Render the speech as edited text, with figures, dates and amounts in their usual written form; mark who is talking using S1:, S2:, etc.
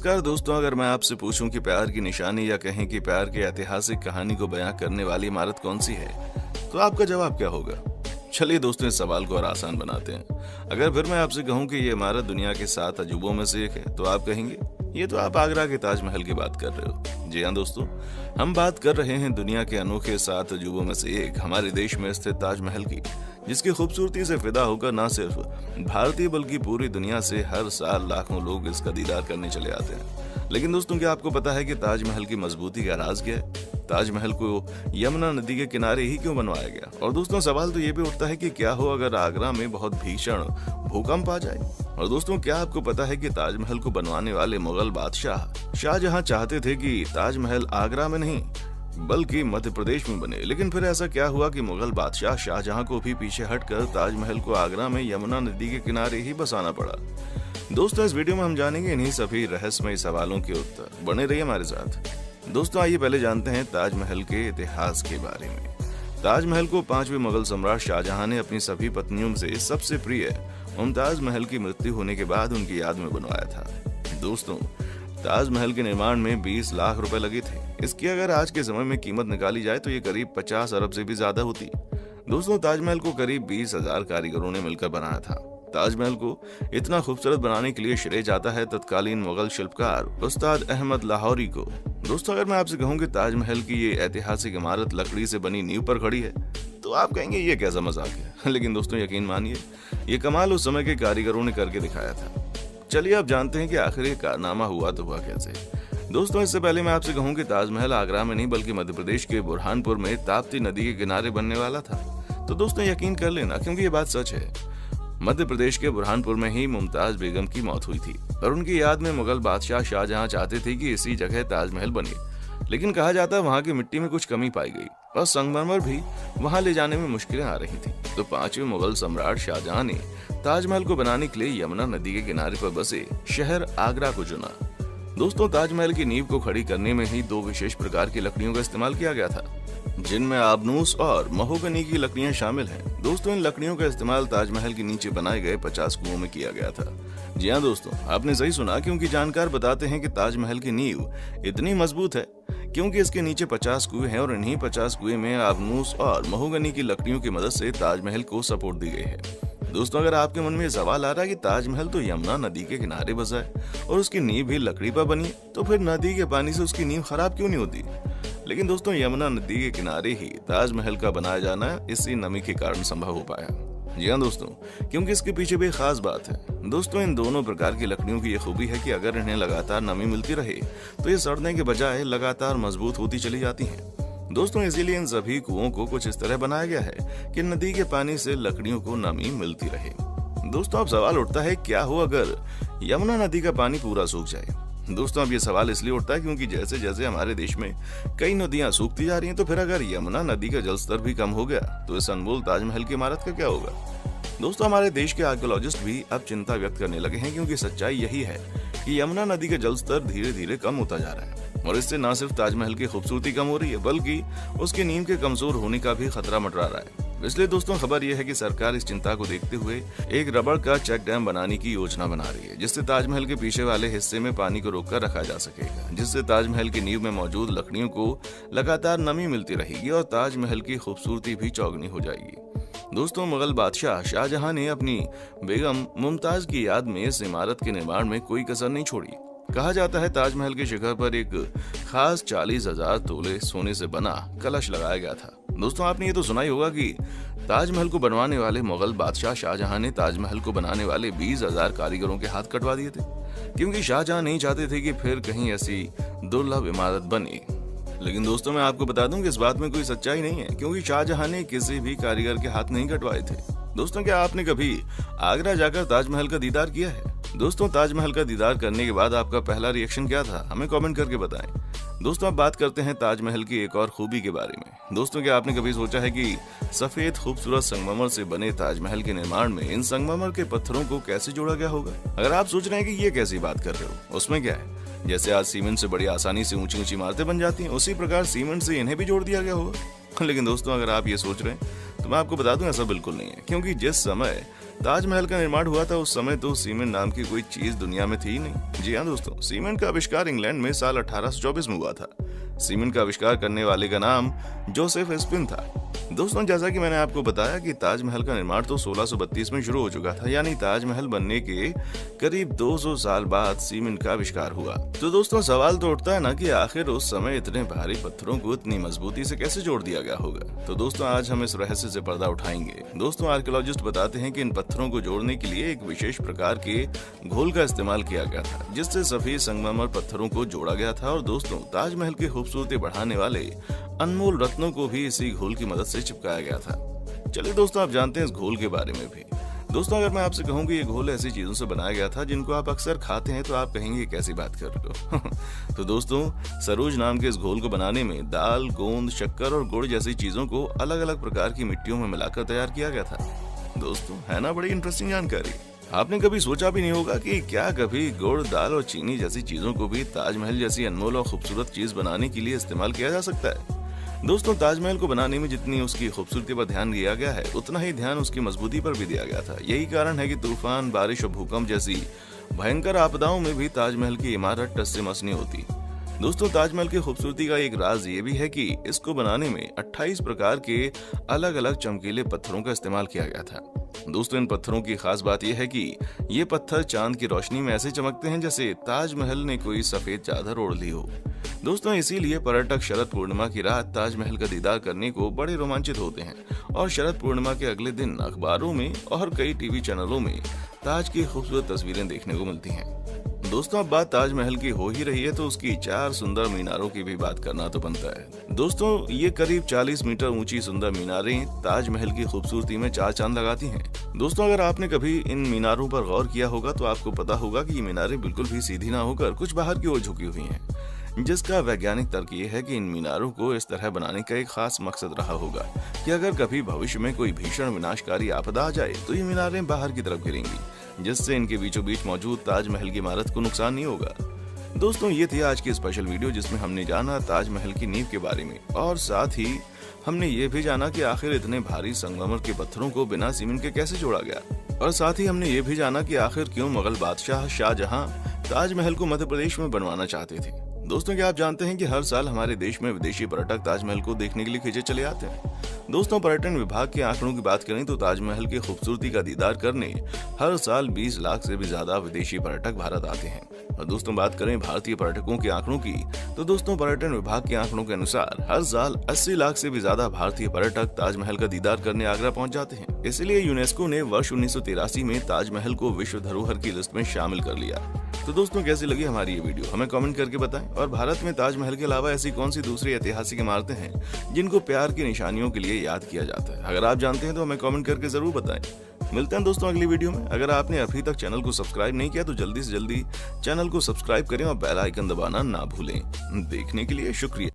S1: नमस्कार दोस्तों, अगर मैं आपसे पूछूं कि प्यार की निशानी या कहें कि प्यार की ऐतिहासिक कहानी को बयां करने वाली इमारत कौन सी है, तो आपका जवाब क्या होगा? चलिए दोस्तों, इस सवाल को और आसान बनाते हैं। अगर फिर मैं आपसे कहूं कि ये इमारत दुनिया के 7 अजूबों में से एक है, तो आप कहेंगे ये तो आप आगरा के ताजमहल की बात कर रहे हो। जी हाँ दोस्तों, हम बात कर रहे हैं दुनिया के अनोखे 7 अजूबों में से एक हमारे देश में स्थित ताजमहल की, जिसकी खूबसूरती से फिदा होकर न सिर्फ भारतीय बल्कि पूरी दुनिया से हर साल लाखों लोग इसका दीदार करने चले आते हैं। लेकिन दोस्तों, क्या आपको पता है कि ताजमहल की मजबूती का राज क्या है? ताजमहल को यमुना नदी के किनारे ही क्यों बनवाया गया? और दोस्तों, सवाल तो ये भी उठता है कि क्या हो अगर आगरा में बहुत भीषण भूकंप आ जाए? और दोस्तों, क्या आपको पता है कि ताजमहल को बनवाने वाले मुगल बादशाह शाहजहां चाहते थे कि ताजमहल आगरा में नहीं बल्कि मध्य प्रदेश में बने, लेकिन फिर ऐसा क्या हुआ कि मुगल बादशाह शाहजहां को भी पीछे हटकर ताजमहल को आगरा में यमुना नदी के किनारे ही बसाना पड़ा? दोस्तों, इस वीडियो में हम जानेंगे इन्हीं सभी रहस्यमय सवालों के उत्तर। बने रहिए हमारे साथ। दोस्तों, आइए पहले जानते हैं ताजमहल के इतिहास के बारे में। ताजमहल को 5वें मुगल सम्राट शाहजहां ने अपनी सभी पत्नियों से सबसे प्रिय मुमताज महल की मृत्यु होने के बाद उनकी याद में बनवाया था। दोस्तों, ताजमहल के निर्माण में 20 लाख रुपए लगे थे। इसकी अगर आज के समय में कीमत निकाली जाए तो ये करीब 50 अरब से भी ज्यादा होती। दोस्तों, ताजमहल को करीब 20,000 कारीगरों ने मिलकर बनाया था। ताजमहल को इतना खूबसूरत बनाने के लिए श्रेय जाता है तत्कालीन मुगल शिल्पकार उस्ताद अहमद लाहौरी को। दोस्तों, अगर मैं आपसे कहूं कि ताजमहल की ये ऐतिहासिक इमारत लकड़ी से बनी नींव पर खड़ी है, तो आप कहेंगे ये कैसा मजाक है। लेकिन दोस्तों, यकीन मानिए, ये कमाल उस समय के कारीगरों ने करके दिखाया था। चलिए अब जानते हैं कि आखिर ये कारनामा हुआ तो हुआ कैसे। दोस्तों, इससे पहले मैं आपसे कहूं कि ताजमहल आगरा में नहीं बल्कि मध्य प्रदेश के बुरहानपुर में ताप्ती नदी के किनारे बनने वाला था। तो दोस्तों, यकीन कर लेना, क्योंकि ये बात सच है। मध्य प्रदेश के बुरहानपुर में ही मुमताज बेगम की मौत हुई थी और उनकी याद में मुगल बादशाह शाहजहां चाहते थे कि इसी जगह ताजमहल बने, लेकिन कहा जाता है वहां की मिट्टी में कुछ कमी पाई गई और संगमरमर भी वहां ले जाने में मुश्किलें आ रही थी। तो 5वें मुगल सम्राट शाहजहां ने ताजमहल को बनाने के लिए यमुना नदी के किनारे पर बसे शहर आगरा को चुना। दोस्तों, ताजमहल की नींव को खड़ी करने में ही 2 विशेष प्रकार की लकड़ियों का इस्तेमाल किया गया था, जिनमें आबनूस और महोगनी की लकड़ियां शामिल हैं। दोस्तों, इन लकड़ियों का इस्तेमाल ताजमहल के नीचे बनाए गए 50 कुओं में किया गया था। जी हाँ दोस्तों, आपने सही सुना, क्योंकि जानकार बताते हैं कि ताजमहल की नींव इतनी मजबूत है क्योंकि इसके नीचे 50 कुएं हैं और इन्हीं 50 कुएं में आबनूस और महोगनी की लकड़ियों की मदद से ताजमहल को सपोर्ट दी गई है। दोस्तों, अगर आपके मन में सवाल आ रहा है कि ताजमहल तो यमुना नदी के किनारे बसा है और उसकी नींव भी लकड़ी पर बनी है, तो फिर नदी के पानी से उसकी नींव खराब क्यों नहीं होती? लेकिन दोस्तों, यमुना नदी के किनारे ही ताजमहल का बनाया जाना इसी नमी के कारण संभव हो पाया। जी हाँ दोस्तों, क्योंकि इसके पीछे भी खास बात है। दोस्तों, इन दोनों प्रकार की लकड़ियों की यह खूबी है कि अगर इन्हें लगातार नमी मिलती रहे तो ये सड़ने के बजाय लगातार मजबूत होती चली जाती हैं। दोस्तों, इसीलिए इन सभी कुओं को कुछ इस तरह बनाया गया है कि नदी के पानी से लकड़ियों को नमी मिलती रहे। दोस्तों, अब सवाल उठता है, क्या हो अगर यमुना नदी का पानी पूरा सूख जाए? दोस्तों, अब ये सवाल इसलिए उठता है क्योंकि जैसे जैसे हमारे देश में कई नदियां सूखती जा रही हैं, तो फिर अगर यमुना नदी का जलस्तर भी कम हो गया तो इस अनमोल ताजमहल की इमारत का क्या होगा? दोस्तों, हमारे देश के आर्कियोलॉजिस्ट भी अब चिंता व्यक्त करने लगे हैं, क्योंकि सच्चाई यही है कि यमुना नदी का जलस्तर धीरे धीरे कम होता जा रहा है और इससे न सिर्फ ताजमहल की खूबसूरती कम हो रही है बल्कि उसकी नींव के कमजोर होने का भी खतरा मंडरा रहा है। इसलिए दोस्तों, खबर यह है कि सरकार इस चिंता को देखते हुए एक रबड़ का चेक डैम बनाने की योजना बना रही है, जिससे ताजमहल के पीछे वाले हिस्से में पानी को रोककर रखा जा सकेगा, जिससे ताजमहल की नींव में मौजूद लकड़ियों को लगातार नमी मिलती रहेगी और ताजमहल की खूबसूरती भी चौगनी हो जाएगी। दोस्तों, मुगल बादशाह शाहजहां ने अपनी बेगम मुमताज की याद में इस इमारत के निर्माण में कोई कसर नहीं छोड़ी। कहा जाता है ताजमहल के शिखर पर एक खास 40,000 तोले सोने से बना कलश लगाया गया था। दोस्तों, आपने ये तो सुना ही होगा कि ताजमहल को बनवाने वाले मुगल बादशाह शाहजहां ने ताजमहल को बनाने वाले 20,000 कारीगरों के हाथ कटवा दिए थे, क्योंकि शाहजहां नहीं चाहते थे कि फिर कहीं ऐसी दुर्लभ इमारत बने। लेकिन दोस्तों, मैं आपको बता दूं कि इस बात में कोई सच्चाई नहीं है, क्योंकि शाहजहां ने किसी भी कारीगर के हाथ नहीं कटवाए थे। दोस्तों, क्या आपने कभी आगरा जाकर ताजमहल का दीदार किया है? दोस्तों, ताजमहल का दीदार करने के बाद आपका पहला रिएक्शन क्या था? हमें कमेंट करके बताएं। दोस्तों, अब बात करते हैं ताजमहल की एक और खूबी के बारे में। दोस्तों, क्या आपने कभी सोचा है कि सफेद खूबसूरत संगमरमर से बने ताजमहल के निर्माण में इन संगमरमर के पत्थरों को कैसे जोड़ा गया होगा? अगर आप सोच रहे हैं कि ये कैसी बात कर रहे हो, उसमें क्या है? जैसे आज सीमेंट से बड़ी आसानी से ऊंची ऊंची इमारतें बन जाती हैं, उसी प्रकार सीमेंट से इन्हें भी जोड़ दिया गया होगा। लेकिन दोस्तों, अगर आप ये सोच रहे हैं तो मैं आपको बता दूं ऐसा बिल्कुल नहीं है, क्योंकि जिस समय ताजमहल का निर्माण हुआ था उस समय तो सीमेंट नाम की कोई चीज दुनिया में थी ही नहीं। जी हाँ दोस्तों, सीमेंट का आविष्कार इंग्लैंड में साल 1824 में हुआ था। सीमेंट का आविष्कार करने वाले का नाम जोसेफ स्पिन था। दोस्तों, जैसा कि मैंने आपको बताया कि ताजमहल का निर्माण तो 1632 में शुरू हो चुका था, यानी ताजमहल बनने के करीब 200 साल बाद सीमेंट का आविष्कार हुआ। तो दोस्तों, सवाल तो उठता है ना कि आखिर उस समय इतने भारी पत्थरों को इतनी मजबूती से कैसे जोड़ दिया गया होगा। तो दोस्तों, आज हम इस रहस्य से पर्दा उठाएंगे। दोस्तों, आर्कियोलॉजिस्ट बताते हैं कि इन पत्थरों को जोड़ने के लिए एक विशेष प्रकार के घोल का इस्तेमाल किया गया था, जिससे सभी संगमरमर पत्थरों को जोड़ा गया था। और दोस्तों, ताजमहल की खूबसूरती बढ़ाने वाले अनमोल रत्नों को भी इसी घोल की मदद से चिपकाया गया था। चलिए दोस्तों, आप जानते हैं इस घोल के बारे में भी। दोस्तों, अगर मैं आपसे कहूं कि ये घोल ऐसी चीजों से बनाया गया था जिनको आप अक्सर खाते हैं, तो आप कहेंगे कैसी बात कर रहे हो। तो दोस्तों, सरोज नाम के इस घोल को बनाने में दाल, गोंद, शक्कर और गुड़ जैसी चीजों को अलग अलग प्रकार की मिट्टियों में मिलाकर तैयार किया गया था। दोस्तों, है ना बड़ी इंटरेस्टिंग जानकारी। आपने कभी सोचा भी नहीं होगा कि क्या कभी गुड़, दाल और चीनी जैसी चीजों को भी ताजमहल जैसी अनमोल और खूबसूरत चीज बनाने के लिए इस्तेमाल किया जा सकता है। दोस्तों, ताजमहल को बनाने में जितनी उसकी खूबसूरती पर ध्यान दिया गया है, उतना ही ध्यान उसकी मजबूती पर भी दिया गया था। यही कारण है कि तूफान, बारिश और भूकंप जैसी भयंकर आपदाओं में भी ताजमहल की इमारत टस से मस नहीं होती। दोस्तों, ताजमहल की खूबसूरती का एक राज ये भी है कि इसको बनाने में 28 प्रकार के अलग अलग चमकीले पत्थरों का इस्तेमाल किया गया था। दोस्तों, इन पत्थरों की खास बात यह है कि ये पत्थर चांद की रोशनी में ऐसे चमकते हैं जैसे ताजमहल ने कोई सफेद चादर ओढ़ ली हो। दोस्तों, इसीलिए पर्यटक शरद पूर्णिमा की रात ताजमहल का दीदार करने को बड़े रोमांचित होते हैं और शरद पूर्णिमा के अगले दिन अखबारों में और कई टीवी चैनलों में ताज की खूबसूरत तस्वीरें देखने को मिलती हैं। दोस्तों, अब बात ताजमहल की हो ही रही है तो उसकी 4 सुंदर मीनारों की भी बात करना तो बनता है। दोस्तों, ये करीब 40 मीटर ऊंची सुंदर मीनारें ताजमहल की खूबसूरती में 4 चांद लगाती हैं। दोस्तों, अगर आपने कभी इन मीनारों पर गौर किया होगा तो आपको पता होगा कि ये मीनारें बिल्कुल भी सीधी ना होकर कुछ बाहर की ओर झुकी हुई हैं, जिसका वैज्ञानिक तर्क ये है कि इन मीनारों को इस तरह बनाने का एक खास मकसद रहा होगा कि अगर कभी भविष्य में कोई भीषण विनाशकारी आपदा आ जाए तो ये मीनारें बाहर की तरफ गिरेंगी, जिससे इनके बीचों बीच मौजूद ताजमहल की इमारत को नुकसान नहीं होगा। दोस्तों, ये थी आज की स्पेशल वीडियो जिसमें हमने जाना ताजमहल की नींव के बारे में, और साथ ही हमने ये भी जाना कि आखिर इतने भारी संगमरमर के पत्थरों को बिना सीमेंट के कैसे जोड़ा गया, और साथ ही हमने ये भी जाना कि आखिर क्यों मुगल बादशाह शाहजहां ताजमहल को मध्य प्रदेश में बनवाना चाहते थे। दोस्तों, क्या आप जानते हैं कि हर साल हमारे देश में विदेशी पर्यटक ताजमहल को देखने के लिए खींचे चले आते हैं। दोस्तों, पर्यटन विभाग के आंकड़ों की बात करें तो ताजमहल की खूबसूरती का दीदार करने हर साल 20 लाख से भी ज्यादा विदेशी पर्यटक भारत आते हैं। और दोस्तों, बात करें भारतीय पर्यटकों के आंकड़ों की तो दोस्तों, पर्यटन विभाग के आंकड़ों के अनुसार हर साल 80 लाख से भी ज्यादा भारतीय पर्यटक ताजमहल का दीदार करने आगरा पहुंच जाते हैं। इसलिए यूनेस्को ने वर्ष 1983 में ताजमहल को विश्व धरोहर की लिस्ट में शामिल कर लिया। तो दोस्तों, कैसी लगी हमारी ये वीडियो हमें कमेंट करके बताएं, और भारत में ताजमहल के अलावा ऐसी कौन सी दूसरी ऐतिहासिक इमारतें हैं जिनको प्यार की निशानियों के लिए याद किया जाता है। अगर आप जानते हैं तो हमें कमेंट करके जरूर बताएं। मिलते हैं दोस्तों अगली वीडियो में। अगर आपने अभी तक चैनल को सब्सक्राइब नहीं किया तो जल्दी से जल्दी चैनल को सब्सक्राइब करें और बेल आइकन दबाना ना भूलें। देखने के लिए शुक्रिया।